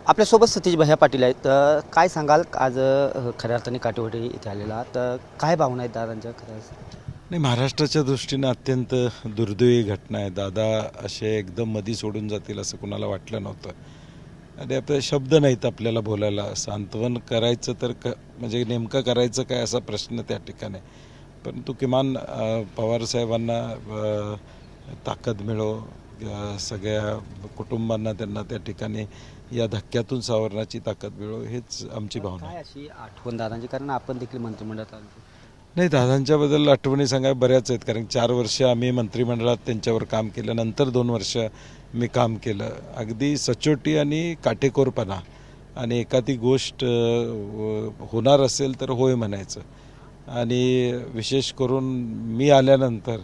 आपल्यासोबत सतीश भैया पाटील आहेत. काय सांगाल आज खऱ्या अर्थाने काटेवाडी इथे आलेला तर काय भावना आहेत दादांच्या खऱ्या नाही, महाराष्ट्राच्या दृष्टीनं अत्यंत दुर्दैवी घटना आहे. दादा असे एकदम मधी सोडून जातील असं कुणाला वाटलं नव्हतं आणि आपले शब्द नाहीत आपल्याला बोलायला. सांत्वन करायचं तर म्हणजे नेमकं करायचं काय असा प्रश्न त्या ठिकाणी. परंतु किमान पवारसाहेबांना ताकद मिळो, सगळ्या कुटुंबांना त्यांना त्या ठिकाणी या धक्क्यातून सावरण्याची ताकद मिळो, हेच आमची भावना आहे. काय अशी आठवण दादांची, कारण आपण देखील मंत्रिमंडळात आलो. नाही, दादांच्याबद्दल आठवणी सांगाय बऱ्याच आहेत. कारण 4 वर्ष आम्ही मंत्रिमंडळात त्यांच्यावर काम केलं, नंतर 2 वर्ष मी काम केलं. अगदी सचोटी आणि काटेकोरपणा आणि एखादी गोष्ट होणार असेल तर होय म्हणायचं. आणि विशेष करून मी आल्यानंतर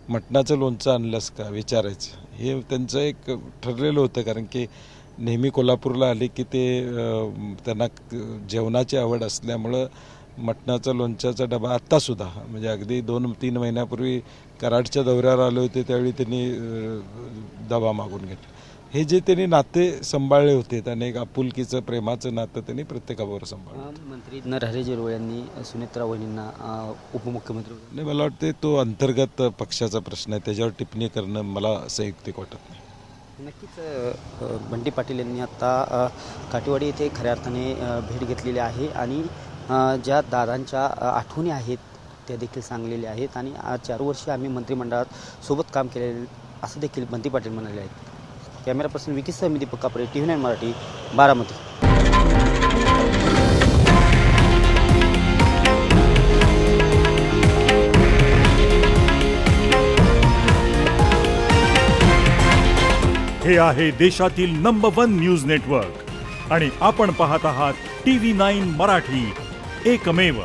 मटणाचं लोणचं आणलंस का विचारायचं, हे त्यांचं एक ठरलेलं होतं. कारण की नेहमी कोल्हापूरला आले की ते त्यांना जेवणाची आवड असल्यामुळं मटणाचा लोणच्याचा डबा आत्तासुद्धा म्हणजे अगदी 2-3 महिन्यापूर्वी कराडच्या दौऱ्यावर आले होते त्यावेळी त्यांनी डबा मागून घेतला. हे जे त्यांनी नाते सांभाळले होते, त्याने एक आपुलकीचं प्रेमाचं नातं त्यांनी प्रत्येकाबरोबर सांभाळलं. मंत्री नरहरी झिरवळ यांनी सुनेत्रा वहिनींना उपमुख्यमंत्री नाही, मला वाटते तो अंतर्गत पक्षाचा प्रश्न आहे, त्याच्यावर टिप्पणी करणं मला संयुक्तिक वाटत नाही. नक्कीच बंटी पाटील यांनी आत्ता काटेवाडी येथे खऱ्या अर्थाने भेट घेतलेली आहे आणि ज्या दादांच्या आठवणी आहेत त्या देखील सांगलेल्या आहेत आणि 4 वर्षे आम्ही मंत्रिमंडळात सोबत काम केलेले असं देखील बंटी पाटील म्हणाले आहेत. कॅमेरा पर्सन विकीसह मी दीपक कापरे, TV9 मराठी, बारामती. हे आहे देशातील नंबर 1 न्यूज नेटवर्क आणि आपण पाहत आहात TV9 मराठी, एकमेव.